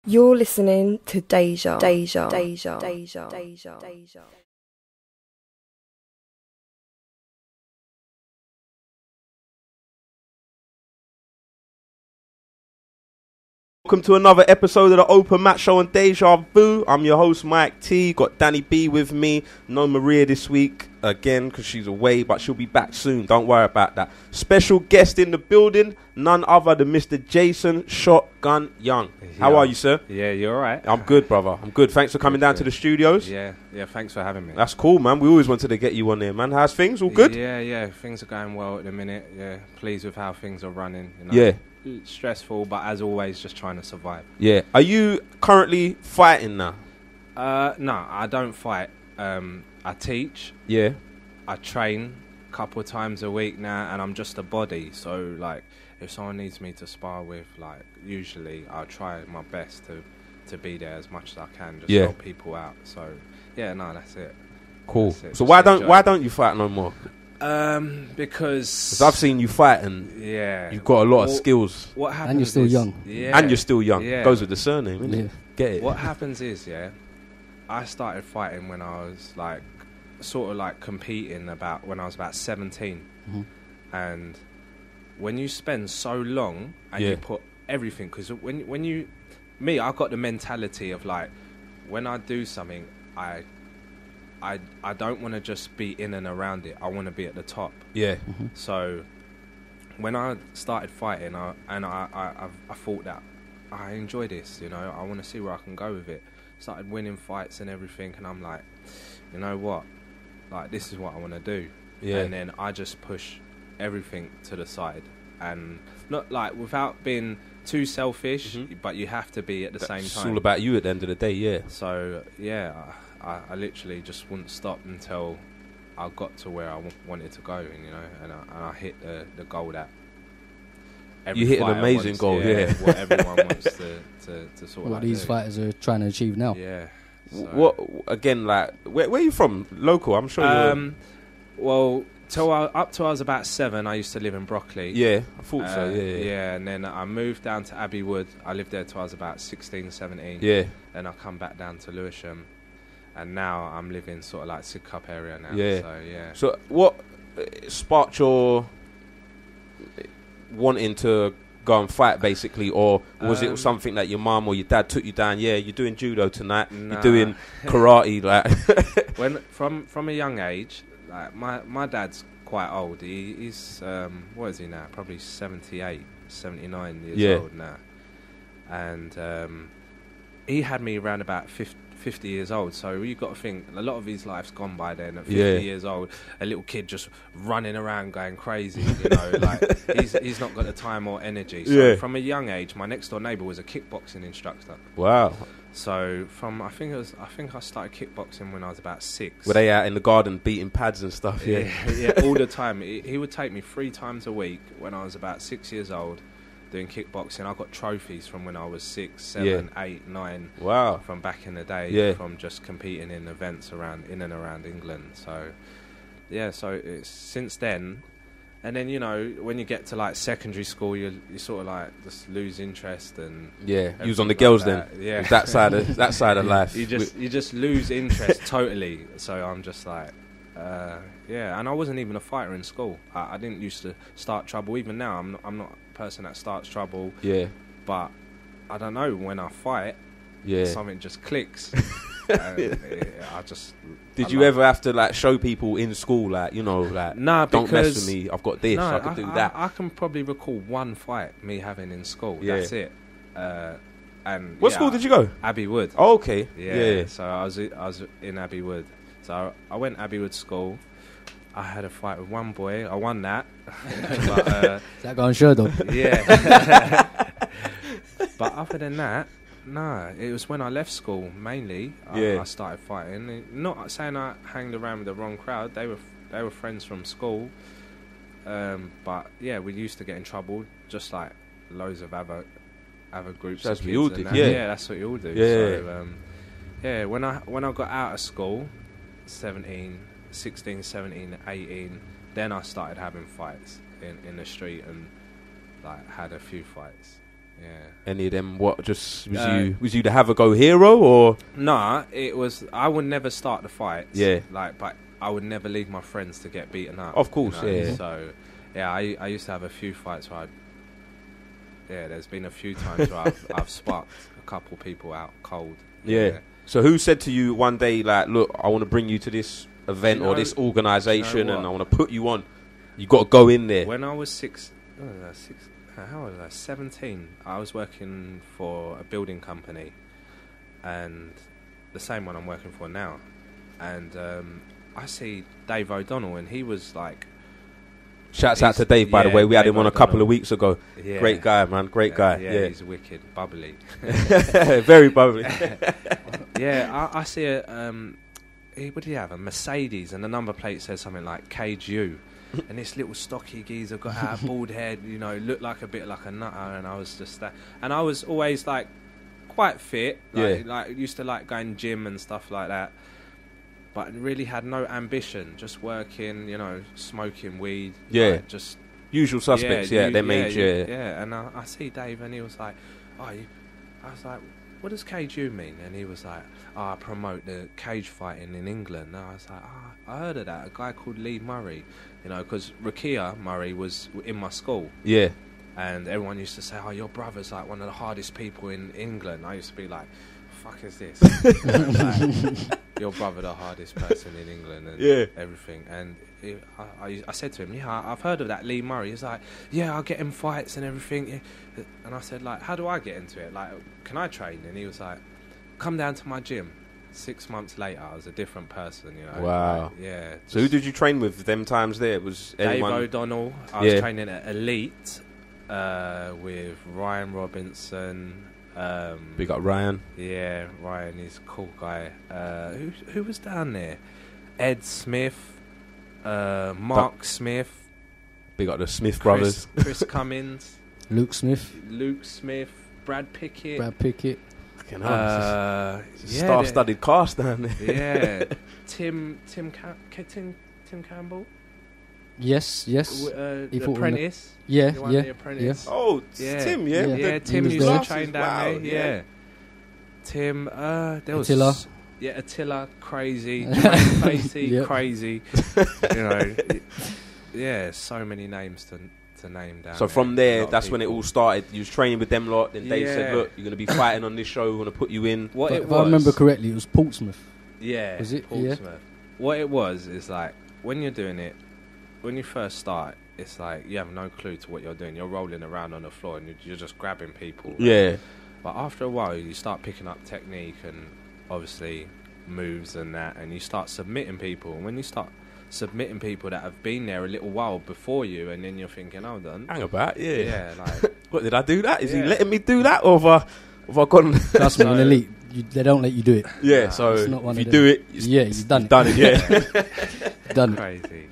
You're listening to Deja. Welcome to another episode of the Open Match Show on Deja Vu. I'm your host, Mike T. Got Danny B with me. No Maria this week again because she's away, but she'll be back soon. Don't worry about that. Special guest in the building, none other than Mr. Jason Shotgun Young. How are you, sir? Yeah, you're all right. I'm good, brother. I'm good. Thanks for coming down to the studios. Yeah, thanks for having me. That's cool, man. We always wanted to get you on there, man. How's things? All good? Yeah. Things are going well at the minute. Yeah, pleased with how things are running. You know? Yeah. Stressful, but as always, just trying to survive. Yeah. Are you currently fighting now? No, I don't fight. I teach. Yeah. I train a couple of times a week now, and I'm just a body. So, like, if someone needs me to spar with, like, usually I'll try my best to be there as much as I can, just help people out. So, yeah, no, that's it. Cool. That's it. So why don't you fight no more? Because I've seen you fight and you've got a lot of skills. What happens? And you're still young. Yeah, and you're still young. Yeah. Goes with the surname, isn't it? Get it? What happens is, I started fighting when I was like, sort of like competing when I was about 17, and when you spend so long and you put everything, because I got the mentality of like, when I do something, I don't want to just be in and around it. I want to be at the top. Yeah. Mm-hmm. So when I started fighting, I thought that I enjoy this. You know, I want to see where I can go with it. Started winning fights and everything, and I'm like, you know what? Like, this is what I want to do. Yeah. And then I just push everything to the side, and not like without being too selfish, but you have to be at the same time. It's all about you at the end of the day. Yeah. So I literally just wouldn't stop until I got to where I wanted to go, and, you know, and I hit the goal that every you hit an amazing wants, goal, what everyone wants to sort of what these fighters are trying to achieve now. Yeah. So. What again? Like, where are you from? Local? I'm sure. Well, up till I was about 7, I used to live in Brockley. Yeah, I thought so. Yeah, and then I moved down to Abbey Wood. I lived there till I was about 16, 17. Yeah. Then I come back down to Lewisham. And now I'm living sort of like Sidcup area now. Yeah. So, yeah. So what sparked your wanting to go and fight, basically? Or was it something that your mum or your dad took you down? Yeah, you're doing judo tonight. Nah. You're doing karate. Like from a young age, like my dad's quite old. He's, what is he now? Probably 78, 79 years old now. And he had me around about 50 years old, so you've got to think a lot of his life's gone by then. At 50 years old, a little kid just running around going crazy, you know, like he's not got the time or energy. So from a young age, my next door neighbour was a kickboxing instructor. Wow. So I think I started kickboxing when I was about 6. Were they out in the garden beating pads and stuff? Yeah, all the time. He would take me 3 times a week when I was about 6 years old, doing kickboxing. I got trophies from when I was 6, 7, 8, 9. Wow. From back in the day, from just competing in events in and around England. So, so it's since then. And then, you know, when you get to like secondary school, you sort of like just lose interest and you was on the girls like then. Yeah, that side of life. You just lose interest totally. So I'm just like, and I wasn't even a fighter in school. I didn't used to start trouble. Even now, I'm not a person that starts trouble. Yeah. But I don't know, when I fight, something just clicks. Did you ever have to like show people in school, like, you know, like, don't mess with me, I've got this, I can do that? I can probably recall one fight me having in school. That's it. And what school did you go? Abbey Wood. Oh, okay. Yeah. So I was in Abbey Wood. So I went Abbey Wood school. I had a fight with one boy. I won that. But, is that going sure though? Yeah. But other than that, no. It was when I left school mainly. I started fighting. Not saying I hanged around with the wrong crowd. They were friends from school. But yeah, we used to get in trouble, just like loads of other groups. That's of what you all kids. did. Yeah, that's what you all do. Yeah. So, when I got out of school, 16, 17, 18, then I started having fights in the street and like had a few fights. Any of them? What? Just was you the have a go hero or? Nah, it was. I would never start the fights. Yeah. But I would never leave my friends to get beaten up. Of course, yeah. So, I used to have a few fights where there's been a few times where I've sparked a couple people out cold. Yeah. So who said to you one day, like, look, I want to bring you to this event or this organisation and I want to put you on. You got to go in there. When I was 17, I was working for a building company, and the same one I'm working for now. And I see Dave O'Donnell, and he was like... Shouts out to Dave, by the way. We had him on a couple of weeks ago. Yeah. Great guy, man. Great guy. Yeah, he's wicked. Bubbly. Very bubbly. I see a... what did he have? A Mercedes, and the number plate says something like Cage U. And this little stocky geezer got out, bald head, looked like a bit like a nutter, and I was just that. And I was always like quite fit, like used to like going gym and stuff like that, but really had no ambition, just working, smoking weed, like just usual suspects, them age, And I see Dave, and he was like, I was like, what does cage you mean? And he was like, I promote the cage fighting in England. And I was like, I heard of that. A guy called Lee Murray, because Rakia Murray was in my school. Yeah. And everyone used to say, your brother's like one of the hardest people in England. I used to be like, fuck is this? Like, your brother the hardest person in England and everything. And I said to him, I've heard of that Lee Murray. He's like, I'll get him fights and everything. And I said, like, how do I get into it? Like, can I train? And he was like, come down to my gym. 6 months later, I was a different person, Wow. Like, So who did you train with them times there? Was Dave O'Donnell. I was training at Elite with Ryan Robinson. Big up Ryan. Yeah, Ryan is a cool guy. Who was down there? Ed Smith, Mark Smith. Big up the Smith brothers. Chris Cummins. Luke Smith. Brad Pickett. Star-studded cast down there. Yeah. Tim Campbell. Yes. The Apprentice. The Apprentice. Oh, Tim, Yeah, Tim used to train down there. Yeah. Tim, there was... Attila. Yeah, Attila, crazy. Jermaine Facey, crazy. So many names to name down. So from there, that's when it all started. You was training with them lot, then Dave said, look, you're going to be fighting on this show, we're going to put you in. If I remember correctly, it was Portsmouth. Yeah. Was it? Portsmouth. Yeah. What it was is like, when you're doing it, when you first start, it's like you have no clue to what you're doing. You're rolling around on the floor and you're just grabbing people. Yeah. But after a while, you start picking up technique and obviously moves and that, and you start submitting people. And when you start submitting people that have been there a little while before you, and then you're thinking, hold on. Hang about, like... What, did I do that? Is he letting me do that? Or have I gone... Trust me, in Elite, they don't let you do it. Yeah, so if you do it... you've done it, yeah. Done it. Crazy.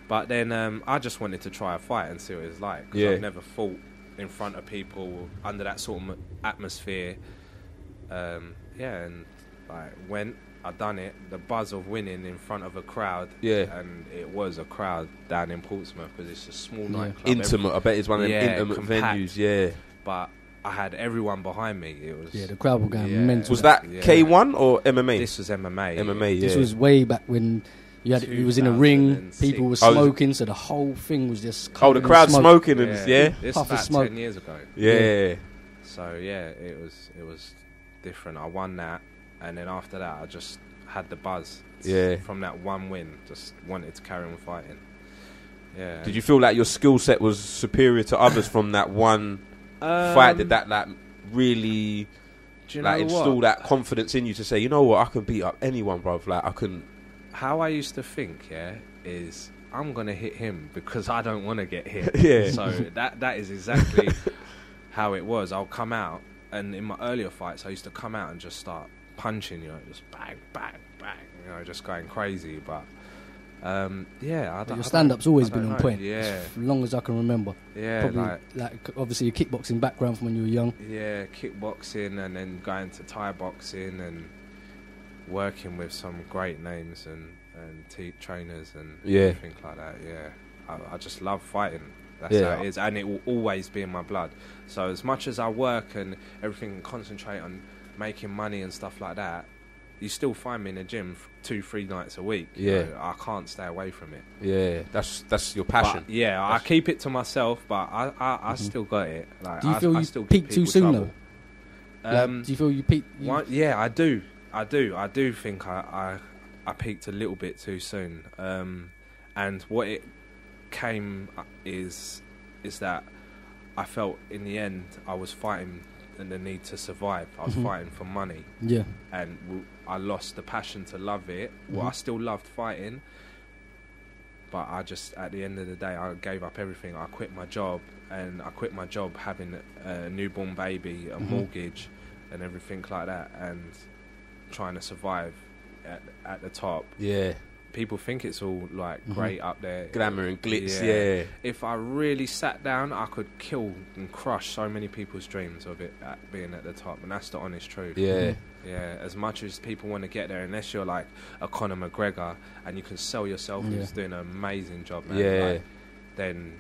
But then I just wanted to try a fight and see what it was like. Because I've never fought in front of people under that sort of atmosphere. And like I done it. The buzz of winning in front of a crowd. Yeah. And it was a crowd down in Portsmouth because it's a small nightclub. Intimate. I bet it's one of them intimate compact, venues. Yeah. But I had everyone behind me. It was the crowd were going mental. Was that K1 or MMA? This was MMA. MMA. Yeah. This was way back when. It was in a ring, people were smoking, so the whole thing was just... the crowd smoking and This was about 10 years ago. Yeah. So, it was different. I won that, and then after that, I just had the buzz. From that one win, just wanted to carry on fighting. Yeah. Did you feel like your skill set was superior to others from that one fight? Did that really instill that confidence in you to say, you know what, I can beat up anyone, bro? Like, I couldn't... How I used to think, is I'm going to hit him because I don't want to get hit. So that is exactly how it was. I'll come out, and in my earlier fights, I used to come out and just start punching, just bang, bang, bang, just going crazy. But, your stand-up's always been on point. Yeah. As long as I can remember. Yeah. Probably, like obviously, your kickboxing background from when you were young. Yeah, kickboxing, and then going to Thai boxing, and working with some great names and trainers and everything like that. I just love fighting. That's how it is, and it will always be in my blood. So as much as I work and everything and concentrate on making money and stuff like that, you still find me in the gym 2-3 nights a week. Yeah. You know, I can't stay away from it. Yeah, that's your passion. But, I keep it to myself, but I still got it. Like, do you feel still you peaked too soon though? Do you feel you peaked? Yeah, I do. I do think I peaked a little bit too soon. And what it came is that I felt in the end I was fighting and the need to survive. I was fighting for money. Yeah. And I lost the passion to love it. Well, I still loved fighting, but I just, at the end of the day, I gave up everything. I quit my job, and I quit my job having a newborn baby, a mortgage, and everything like that, and trying to survive at the top. Yeah. People think it's all like great up there, glamour and glitz. Yeah. If I really sat down, I could kill and crush so many people's dreams of it being at the top, and that's the honest truth. Yeah. Yeah. As much as people want to get there, unless you're like a Conor McGregor and you can sell yourself as doing an amazing job, man. Yeah. Like, then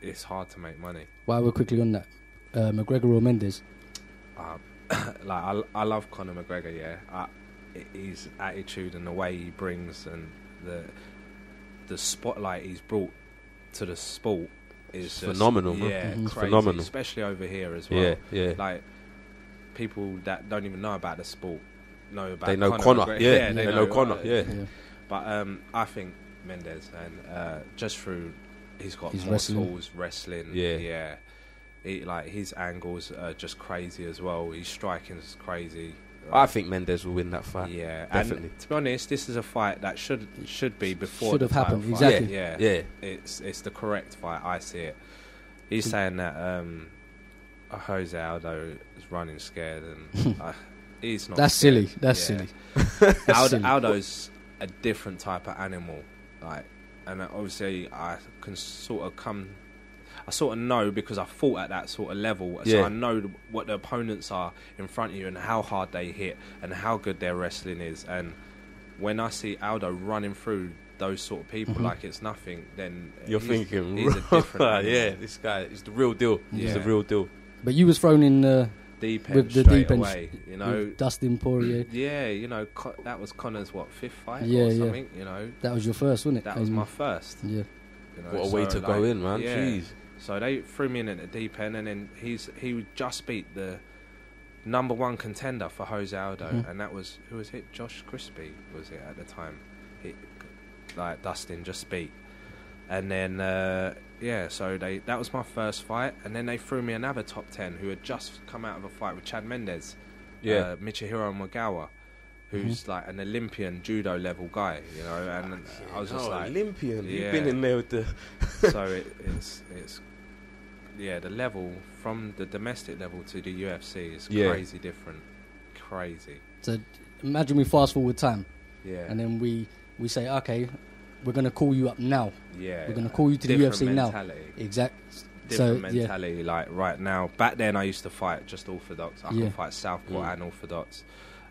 it's hard to make money. While we're quickly on that, McGregor or Mendes? Like I love Conor McGregor. Yeah. His attitude and the way he brings and the spotlight he's brought to the sport is phenomenal. Yeah, crazy, phenomenal, especially over here as well. Yeah. Like people that don't even know about the sport know about. They know Conor. Yeah, they know Conor. Yeah. But I think Mendes, and just through he's got his more wrestling. tools, wrestling. Yeah. Like his angles are just crazy as well. His striking is crazy. I think Mendes will win that fight. Yeah, definitely. And to be honest, this is a fight that should be before. Should have happened. Fight. Exactly. Yeah. It's the correct fight. I see it. He's saying that Jose Aldo is running scared, and he's not. That's scared. silly. That's silly. Silly. Aldo's a different type of animal, like, and obviously I can sort of know because I fought at that sort of level, so I know what the opponents are in front of you and how hard they hit and how good their wrestling is. And when I see Aldo running through those sort of people like it's nothing, then you're thinking, he's a different animal. Yeah, this guy is the real deal. Yeah. He's the real deal. But you was thrown in deep end with the straight deep end away, you know. Dustin Poirier. Yeah, you know, that was Conor's fifth fight Yeah, or something. yeah. You know, That was your first, wasn't it? that was my first. Yeah. You know, What a way to go in, man. Yeah. Jeez. So they threw me in at the deep end, and then he would just beat the number one contender for Jose Aldo, and that was, who was it? Josh Crispy was it at the time? Dustin just beat, and then so that was my first fight, and then they threw me another top 10 who had just come out of a fight with Chad Mendes, Michihiro Magawa, who's like an Olympian judo level guy, you know, and I was just like Olympian. Yeah. You've been in there with the. So it's the level from the domestic level to the UFC is crazy different. Crazy. So imagine we fast forward time, Yeah. and then we say, okay, we're going to call you up now. Yeah. We're going to call you to the Different UFC mentality. now. Exact. Different mentality. Like right now, back then I used to fight just orthodox. I can fight southpaw and orthodox.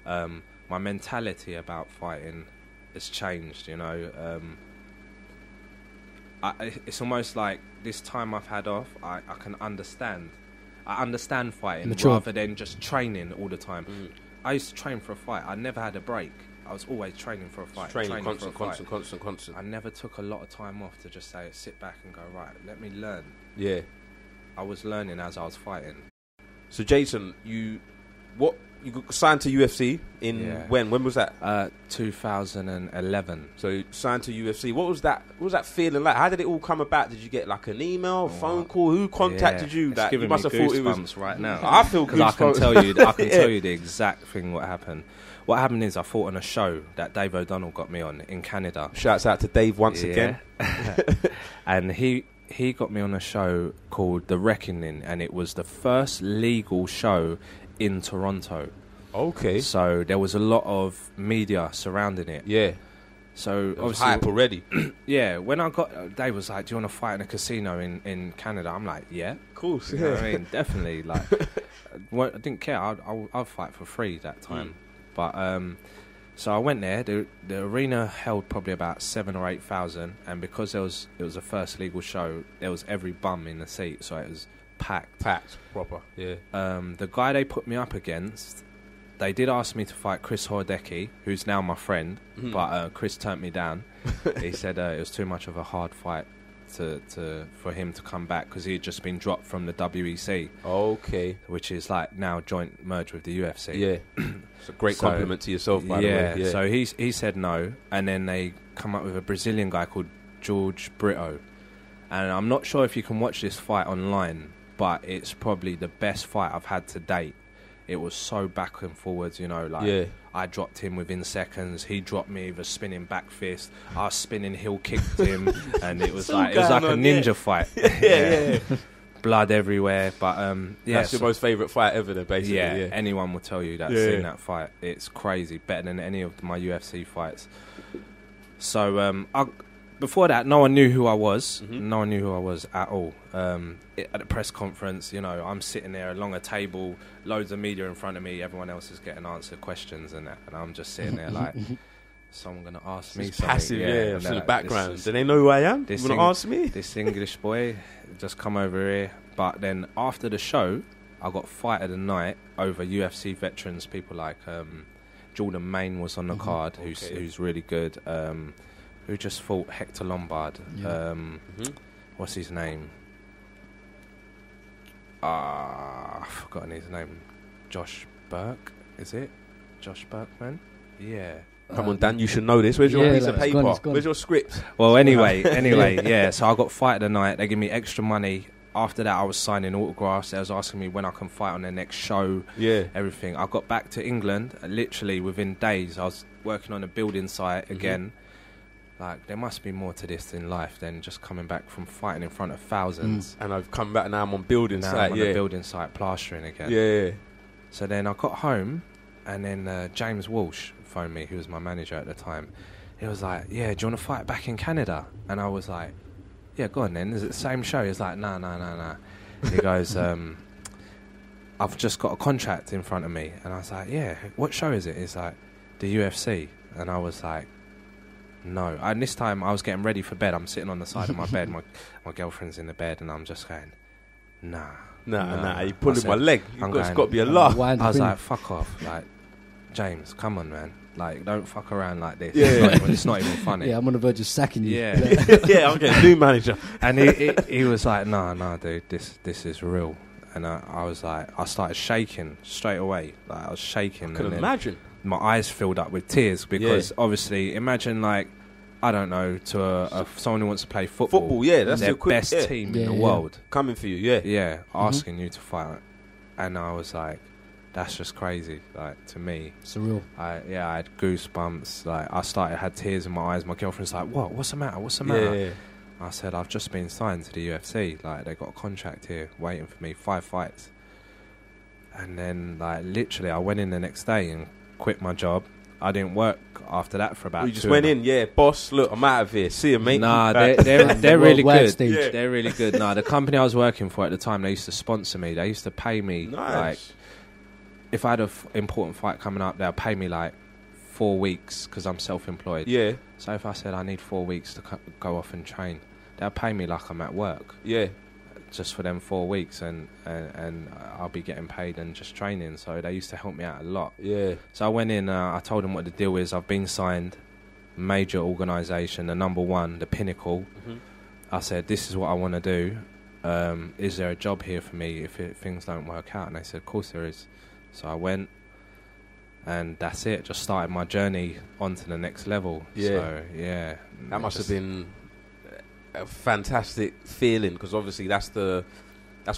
My mentality about fighting has changed, you know. It's almost like this time I've had off, I can understand. I understand fighting rather than just training all the time. I used to train for a fight. I never had a break. I was always training for a fight. Training constant. I never took a lot of time off to just say, sit back and go, right, let me learn. Yeah. I was learning as I was fighting. So Jason, you got signed to UFC in when? When was that? 2011. So you signed to UFC. What was that feeling like? How did it all come about? Did you get like an email, phone call? Who contacted you? It's giving you must me have thought it was goosebumps right now. I feel because I can goosebumps. tell you the exact thing what happened. What happened is I fought on a show that Dave O'Donnell got me on in Canada. Shouts out to Dave once again. And he got me on a show called The Reckoning, and it was the first legal show in Toronto. Okay. So there was a lot of media surrounding it. Yeah. So it was obviously hype already. Yeah. When I got, Dave was like, "Do you want to fight in a casino in Canada?" I'm like, "Yeah, of course." You know what I mean, definitely. Like, I didn't care. I'll fight for free that time. But So I went there. The arena held probably about 7,000 or 8,000, and because it was the first legal show, there was every bum in the seat, so it was packed. Packed, proper, yeah. The guy they put me up against, they did ask me to fight Chris Hordecki, who's now my friend, but Chris turned me down. He said it was too much of a hard fight for him to come back because he had just been dropped from the WEC. Okay. Which is like now joint merged with the UFC. Yeah. It's a great compliment to yourself, by the way. Yeah. So he said no, and then they come up with a Brazilian guy called George Brito. And I'm not sure if you can watch this fight online, but it's probably the best fight I've had to date. It was so back and forwards, I dropped him within seconds. He dropped me with a spinning back fist. I was spinning heel kicked him, and it was like a ninja fight. Yeah. Blood everywhere, but that's your most favourite fight ever, then, basically. Yeah, anyone will tell you that's seen that fight. It's crazy, better than any of my UFC fights. So before that, no one knew who I was. No one knew who I was at all. At the press conference, I'm sitting there along a table, loads of media in front of me. Everyone else is getting answered questions and that, and I'm just sitting there like, someone going to ask me something. Passive, in the background. Do they know who I am? You want to ask me? This English boy, just come over here. But then after the show, I got fight of the night over UFC veterans, people like Jordan Main was on the card, who's really good. Who just fought Hector Lombard. What's his name? I've forgotten his name. Josh Burke, is it? Josh Burkman? Yeah. Come on, Dan, you should know this. Where's your piece of paper? It's gone. Where's your script? Well, anyway, yeah. So I got fight of the night. They give me extra money. After that, I was signing autographs. They was asking me when I can fight on their next show. Yeah. Everything. I got back to England, literally within days. I was working on a building site again. Like, there must be more to this in life than just coming back from fighting in front of thousands. And I've come back now, I'm on building site. I'm on the building site, plastering again. Yeah. So then I got home, and then James Walsh phoned me, who was my manager at the time. He was like, yeah, do you want to fight back in Canada? And I was like, yeah, go on then. Is it the same show? He was like, nah. He goes, I've just got a contract in front of me. And I was like, yeah, what show is it? He's like, the UFC. And I was like, no. And this time I was getting ready for bed. I'm sitting on the side of my bed. My girlfriend's in the bed, and I'm just going, nah. You pulling my leg. It's got to be a laugh. I was like, fuck off. Like, James, come on, man. Like, don't fuck around like this. Yeah. It's not even funny. Yeah, I'm on the verge of sacking you. Yeah. Yeah, I'm getting a new manager. And he was like, nah, dude, this is real. And I was like, I started shaking straight away. Like, I was shaking. I can imagine. My eyes filled up with tears because obviously, imagine like, I don't know, to someone who wants to play football. Football, yeah, that's their best team in the world. Coming for you, yeah, asking you to fight. And I was like, that's just crazy, like, to me. Surreal. I had goosebumps. Like, I had tears in my eyes. My girlfriend's like, what? What's the matter? Yeah. I said, I've just been signed to the UFC. Like, they got a contract here waiting for me, 5 fights. And then, like, literally, I went in the next day and quit my job. I didn't work after that for about 2 You just went in, boss, look, I'm out of here. See you, mate. Nah, they're really good. Yeah. They're really good. Nah, the company I was working for at the time, they used to sponsor me. They used to pay me, like, if I had an important fight coming up, they'll pay me, like, 4 weeks because I'm self-employed. Yeah. So if I said I need 4 weeks to go off and train, they'll pay me like I'm at work. Yeah. Just for them 4 weeks, and I'll be getting paid and just training. So they used to help me out a lot. Yeah. So I went in, I told them what the deal is. I've been signed, major organisation, the number one, the pinnacle. I said, this is what I want to do. Is there a job here for me if things don't work out? And they said, of course there is. So I went, and that's it. Just started my journey onto the next level. Yeah. So, yeah. That must have been a fantastic feeling, because obviously that's where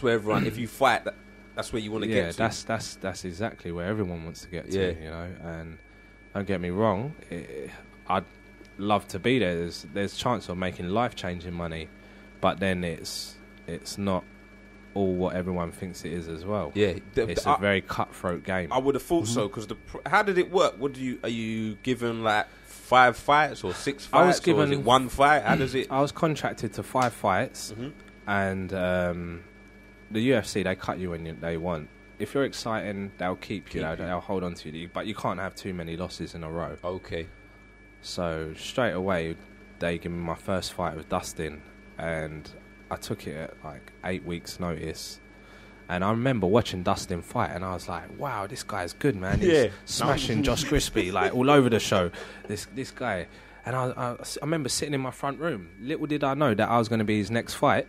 everyone, if you fight, that's where you want to get to. That's exactly where everyone wants to get to, you know. And don't get me wrong, I'd love to be there. There's chance of making life-changing money, but then it's not all what everyone thinks it is as well. Yeah, it's a very cutthroat game. I would have thought so, because how did it work? Are you given like 5 fights or 6 fights? I was given, or is it 1 fight? How does it? I was contracted to 5 fights, and the UFC, they cut you when they want. if you're exciting, they'll keep you. They'll hold on to you, but you can't have too many losses in a row. Okay. So straight away, they gave me my first fight with Dustin, and I took it at like 8 weeks' notice. And I remember watching Dustin fight, and I was like, "Wow, this guy's good, man! He's smashing Josh Crispy like all over the show. This guy." And I remember sitting in my front room. Little did I know that I was going to be his next fight.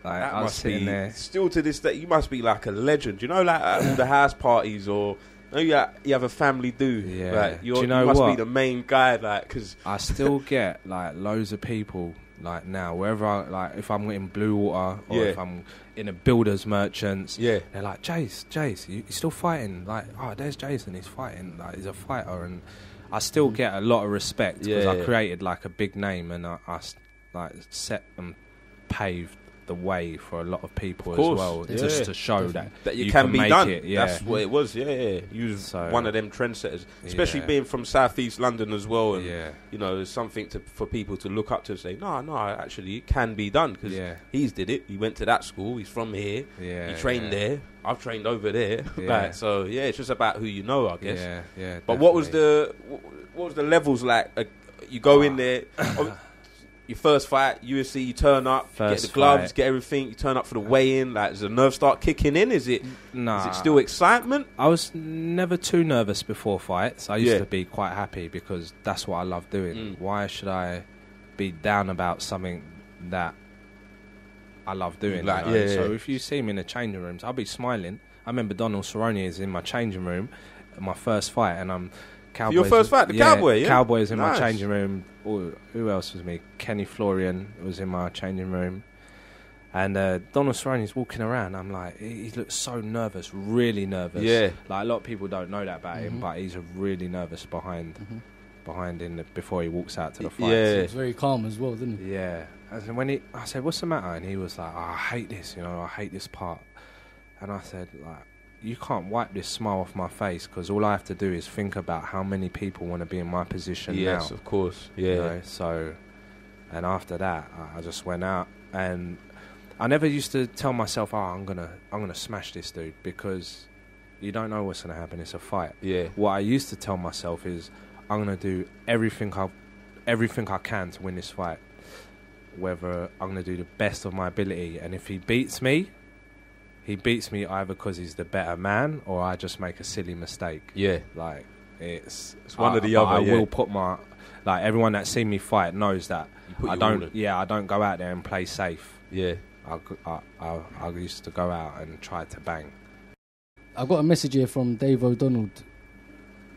Like, That I was must sitting be there. still to this day. You must be like a legend. You know, like at all the house parties, or you have a family do. Yeah. Like, Do you know you must what? be the main guy. Like, because I still get like loads of people like now, wherever I like, if I'm in Blue Water or if I'm in a builders merchants, they're like, Jace, you still fighting? Like, oh, there's Jason, he's fighting. Like, he's a fighter, and I still get a lot of respect because I created like a big name, and I like set and paved the way for a lot of people as well, just to show that you can be make done. It, That's what it was. You was one of them trendsetters, especially being from Southeast London as well. And you know, there's something for people to look up to and say, no, actually, it can be done because he's did it. He went to that school. He's from here. He trained there. I've trained over there. Like, so it's just about who you know, I guess. Yeah. But what was the levels like? You go in there. Your first fight, UFC, you turn up, get the gloves, get everything, you turn up for the weigh-in. Like, does the nerves start kicking in? Is it still excitement? I was never too nervous before fights. I used to be quite happy because that's what I love doing. Why should I be down about something that I love doing? Like, So if you see me in the changing rooms, I'll be smiling. I remember Donald Cerrone is in my changing room at my first fight, and I'm... Cowboys, your first fight, the Cowboy, Cowboys in my changing room. Who else was me? Kenny Florian was in my changing room. And Donald Cerrone's walking around. I'm like, he looks so nervous, really nervous. Yeah. Like, a lot of people don't know that about him, but he's really nervous behind before he walks out to the fight. Yeah. He's very calm as well, didn't he? Yeah. And when I said, what's the matter? And he was like, I hate this, I hate this part. And I said, like, you can't wipe this smile off my face because all I have to do is think about how many people want to be in my position now. Yes, of course. Yeah. So, and after that, I just went out, and I never used to tell myself, "Oh, I'm gonna smash this dude," because you don't know what's gonna happen. It's a fight. Yeah. What I used to tell myself is, I'm gonna do everything I can to win this fight. Whether I'm gonna do the best of my ability, and if he beats me either because he's the better man or I just make a silly mistake. Yeah. Like, it's one or the other. I will put my... Like, everyone that's seen me fight knows that I don't go out there and play safe. Yeah. I used to go out and try to bang. I've got a message here from Dave O'Donnell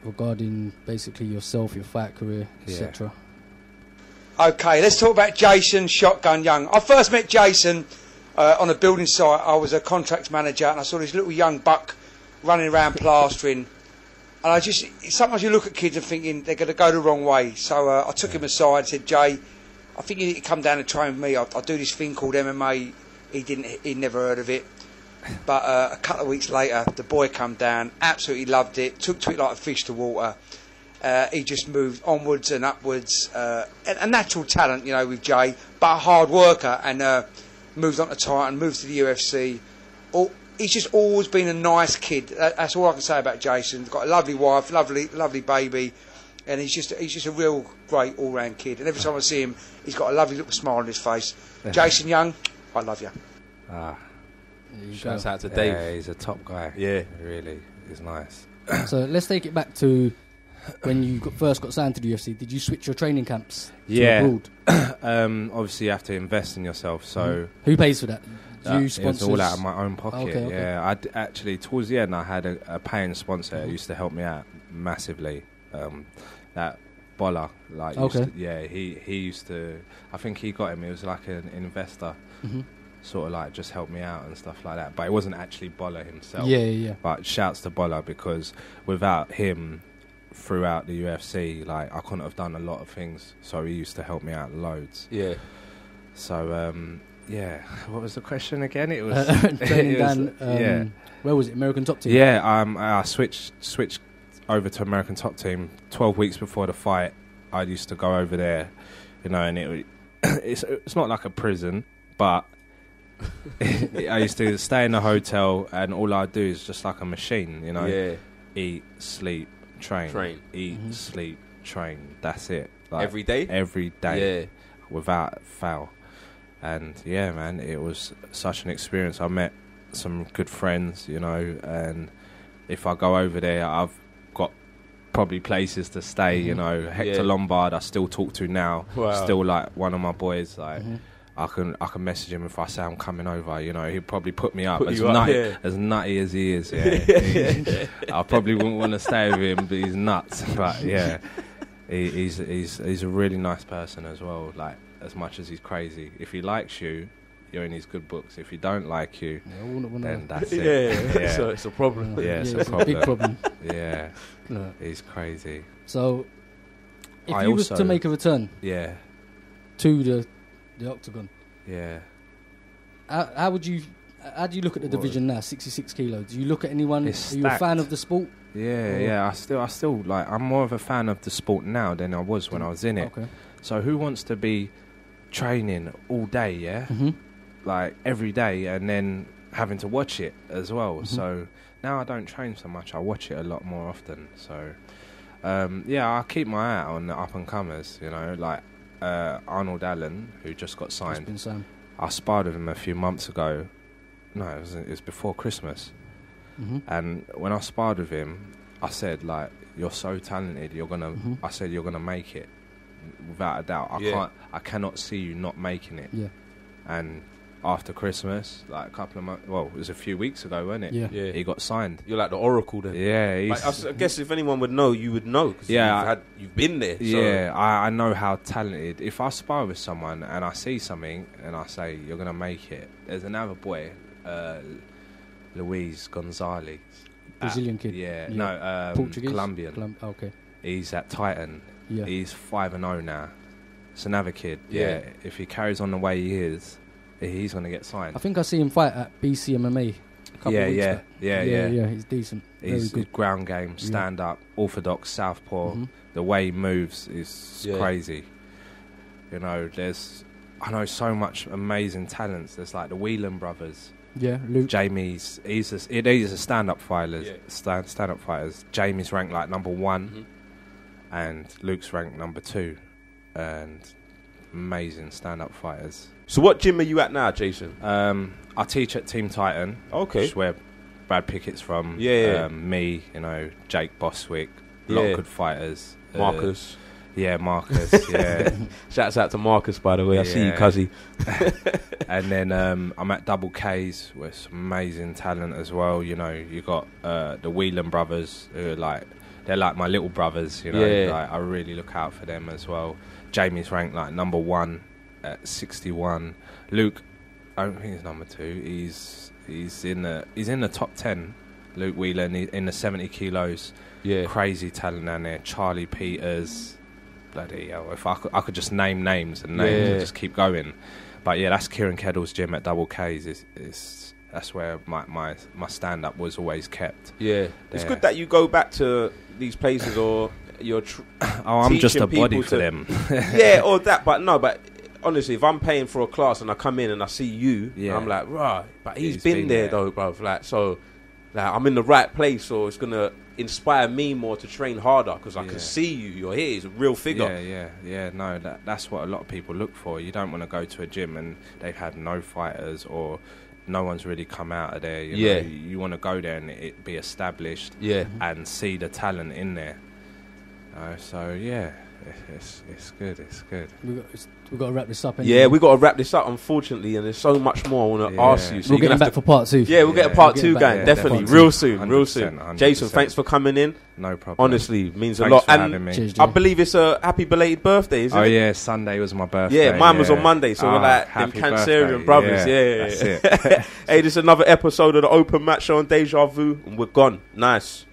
regarding basically yourself, your fight career, etc. Okay, let's talk about Jason Shotgun Young. I first met Jason... on a building site. I was a contracts manager, and I saw this little young buck running around plastering. And sometimes you look at kids and thinking they're going to go the wrong way. So I took him aside and said, Jay, I think you need to come down and train with me. I do this thing called MMA. He'd never heard of it. But a couple of weeks later, the boy come down, absolutely loved it, took to it like a fish to water. He just moved onwards and upwards. A natural talent, with Jay, but a hard worker, and moved on to Titan, moved to the UFC. He's just always been a nice kid. That's all I can say about Jason. He's got a lovely wife, lovely baby, and he's just a real great all-round kid. And every time I see him, he's got a lovely little smile on his face. Jason Young, I love you. Shouts out to Dave. Yeah, he's a top guy. Yeah, really, he's nice. So let's take it back to when you first got signed to the UFC. Did you switch your training camps to abroad? Obviously you have to invest in yourself. So who pays for that? You sponsors? It was all out of my own pocket. Okay. Yeah, actually towards the end I had a paying sponsor who used to help me out massively. That Boller, like, he used to. I think he got him. He was like an investor, sort of like just help me out and stuff like that. But it wasn't actually Boller himself. Yeah. But shouts to Boller, because without him, throughout the UFC, like, I couldn't have done a lot of things. So he used to help me out loads. Yeah. So what was the question again? It was training down. Where was it? American Top Team. Yeah. I switched over to American Top Team 12 weeks before the fight. I used to go over there, and it's not like a prison, but I used to stay in a hotel, and all I do is just like a machine, you know. Yeah. Eat, sleep, train. Eat, sleep, train. That's it. Like, Every day? Every day. Yeah. Without fail. And yeah, man, it was such an experience. I met some good friends, you know, and if I go over there, I've got probably places to stay, you know. Hector Lombard, I still talk to now. Wow. Still like one of my boys. Like I can message him if I say I'm coming over. You know, he'll probably put me up. As nutty as he is. Yeah, I probably wouldn't want to stay with him, but he's nuts. But yeah, he's a really nice person as well. Like, as much as he's crazy. If he likes you, you're in his good books. If he don't like you, then that's it. Yeah. So it's a problem. Yeah, it's a it's problem. a big problem. Yeah, No. he's crazy. So, if I you was also- to make a return Yeah, to the octagon, yeah. how do you look at the division now? 66 kilos. Do you look at anyone? It's Are you a fan stacked. of the sport? Yeah. I still like. I'm more of a fan of the sport now than I was when I was in it. Okay. So who wants to be training all day? Yeah, like every day, and then having to watch it as well. So now I don't train so much. I watch it a lot more often. So I keep my eye on the up and comers. You know, like Arnold Allen, who just got It's signed. been Sam. I sparred with him a few months ago. No, it was before Christmas. And when I sparred with him, I said, like, you're so talented. You're gonna. I said you're gonna make it, without a doubt. I cannot see you not making it. Yeah. And after Christmas, like a couple of months, well, it was a few weeks ago, wasn't it? Yeah. He got signed. You're like the oracle then. Yeah. Like, I guess if anyone would know, you would know. 'Cause you've been there. So. Yeah, I know how talented. If I spar with someone and I see something and I say, you're going to make it, there's another boy, Luis Gonzalez. Brazilian kid. No, Portuguese? Colombian. Okay. He's at Titan. Yeah. He's 5-0 now. It's another kid. Yeah. If he carries on the way he is, he's going to get signed. I think I see him fight at BC MMA. A couple of weeks back. Yeah. He's decent. He's Very good ground game, stand up, orthodox, southpaw. The way he moves is crazy. You know, I know so much amazing talents. There's like the Whelan brothers. Yeah, Luke. Jamie's he's a stand-up fighter. Stand-up fighters. Jamie's ranked like number 1, and Luke's ranked number 2, and amazing stand-up fighters. So what gym are you at now, Jason? I teach at Team Titan. Okay. Which is where Brad Pickett's from. Me, you know, Jake Boswick, a lot of good fighters. Marcus. Marcus. Yeah. Shouts out to Marcus, by the way. I see you, cuzzy. And then I'm at Double K's with some amazing talent as well. You know, you got the Whelan brothers, who are they're like my little brothers. You know, like, I really look out for them as well. Jamie's ranked like number 1 at 61. Luke, I don't think he's number 2. He's in the top 10. Luke Whelan in the 70 kilos. Yeah. Crazy talent down there. Charlie Peters. Bloody hell. If I could just name names and and just keep going. But yeah, that's Kieran Keddle's gym at Double K's. That's where my stand-up was always kept. Yeah. It's good that you go back to these places, or you're I'm just a body people for them. Yeah, or that. But honestly, if I'm paying for a class and I come in and I see you, I'm like, right, but he's been there though, bruv. Like, so, like, I'm in the right place, so it's gonna inspire me more to train harder because I can see you. You're here. It's a real figure. Yeah. No, that's what a lot of people look for. You don't want to go to a gym and they've had no fighters or no one's really come out of there. You know, you want to go there and it be established. And see the talent in there. So yeah. It's good. We've got to wrap this up. Anyway. Yeah, we've got to wrap this up, unfortunately, and there's so much more I want to ask you. So we'll get back for part 2. Yeah, we'll get a part 2, gang. Definitely, real soon. 100%. Jason, thanks for coming in. No problem. Honestly, it means Thanks a lot. for And having me. Cheers, I believe it's a happy belated birthday, isn't it? Oh yeah, Sunday was my birthday. Yeah, mine was on Monday, so we're like them happy Cancerian birthday. brothers. That's Yeah. it. Hey, this is another episode of the Open Match Show on Deja Vu, and we're gone. Nice.